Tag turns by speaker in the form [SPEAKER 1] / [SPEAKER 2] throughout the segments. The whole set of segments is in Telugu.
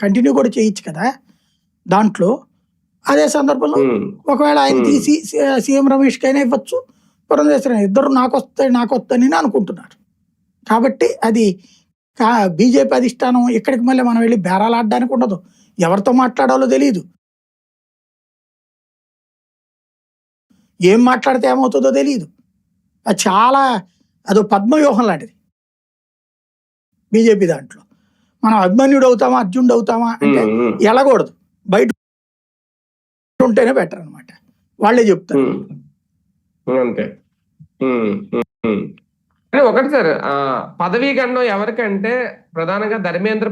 [SPEAKER 1] కంటిన్యూ కూడా చేయొచ్చు కదా దాంట్లో. అదే సందర్భంలో ఒకవేళ ఆయన తీసి సీఎం రమేష్కి అయినా ఇవ్వచ్చు, పురంధేశ్వరి ఇద్దరు నాకు వస్తాయని అనుకుంటున్నారు. కాబట్టి అది బీజేపీ అధిష్టానం ఇక్కడికి మళ్ళీ మనం వెళ్ళి బేరాలు ఆడడానికి ఉండదు, ఎవరితో మాట్లాడాలో తెలియదు, ఏం మాట్లాడితే ఏమవుతుందో తెలియదు. అది చాలా అదో పద్మవ్యూహం లాంటిది బీజేపీ దాంట్లో. మనం అభిమన్యుడు అవుతామా అర్జునుడు అవుతామా అంటే వెళ్ళకూడదు, బయట ఉంటేనే బెటర్ అనమాట, వాళ్ళే చెప్తారు.
[SPEAKER 2] అంతే. ఒకటి సార్, పదవీ గండం ఎవరికంటే ప్రధానంగా ధర్మేంద్ర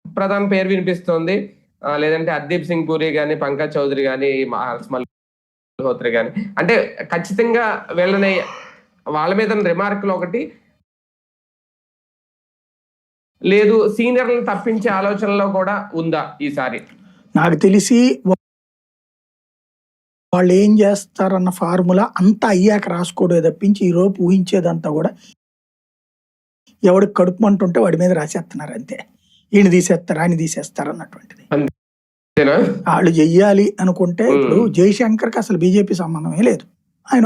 [SPEAKER 2] ప్రధాన్ పేరు వినిపిస్తోంది, లేదంటే హర్దీప్ సింగ్ పూరి గాని, పంకజ్ చౌదరి గాని, మల్హోత్రి గాని. అంటే ఖచ్చితంగా వీళ్ళని వాళ్ళ మీద రిమార్కులు ఒకటి లేదు, సీనియర్లను తప్పించే ఆలోచనలో కూడా ఉందా ఈసారి?
[SPEAKER 1] నాకు తెలిసి వాళ్ళు ఏం చేస్తారన్న ఫార్ములా అంతా అయ్యాక రాసుకోవడం తప్పించి ఈ రోజు ఊహించేదంతా కూడా ఎవడికి కడుపుమంటుంటే వాడి మీద రాసేస్తున్నారు అంతే. ఈయన తీసేస్తారు ఆయన తీసేస్తారు అన్నటువంటిది. వాళ్ళు చెయ్యాలి అనుకుంటే ఇప్పుడు జయశంకర్కి అసలు బీజేపీ సంబంధమే లేదు, ఆయన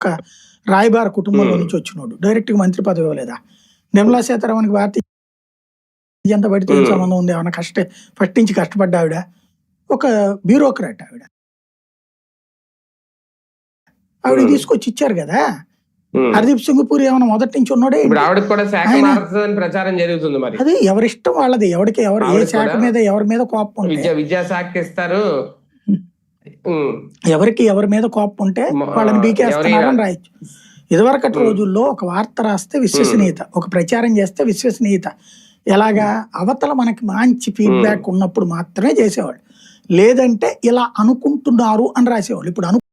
[SPEAKER 1] ఒక రాయబార కుటుంబంలో నుంచి వచ్చినోడు, డైరెక్ట్ గా మంత్రి పదవి ఇవ్వలేదా? నిర్మలా సీతారామన్కి భారతీయ జనతా పార్టీతో ఏం సంబంధం ఉంది? ఏమన్నా ఫస్ట్ నుంచి కష్టపడ్డా ఆవిడ? ఒక బ్యూరోక్రాట్ ఆవిడ తీసుకొచ్చి ఇచ్చారు కదా. హర్దీప్ సింగ్ పూరి ఏమన్నా మొదటి నుంచి ఉన్నాడే?
[SPEAKER 2] ప్రచారం జరుగుతుంది. మరి
[SPEAKER 1] అది ఎవరిష్టం వాళ్ళది, ఎవరికి ఏ శాఖ మీద ఎవరి మీద కోపం ఉంటే,
[SPEAKER 2] విద్యాశాఖ ఇస్తారు,
[SPEAKER 1] ఎవరి మీద కోపం ఉంటే వాళ్ళని బీకేస్తున్నారని రాయొచ్చు. ఇదివరకటి రోజుల్లో ఒక వార్త రాస్తే విశ్వసనీయత, ఒక ప్రచారం చేస్తే విశ్వసనీయత, ఎలాగా అవతల మనకి మంచి ఫీడ్బ్యాక్ ఉన్నప్పుడు మాత్రమే చేసేవాళ్ళు, లేదంటే ఇలా అనుకుంటున్నారు అని రాసేవాళ్ళు. ఇప్పుడు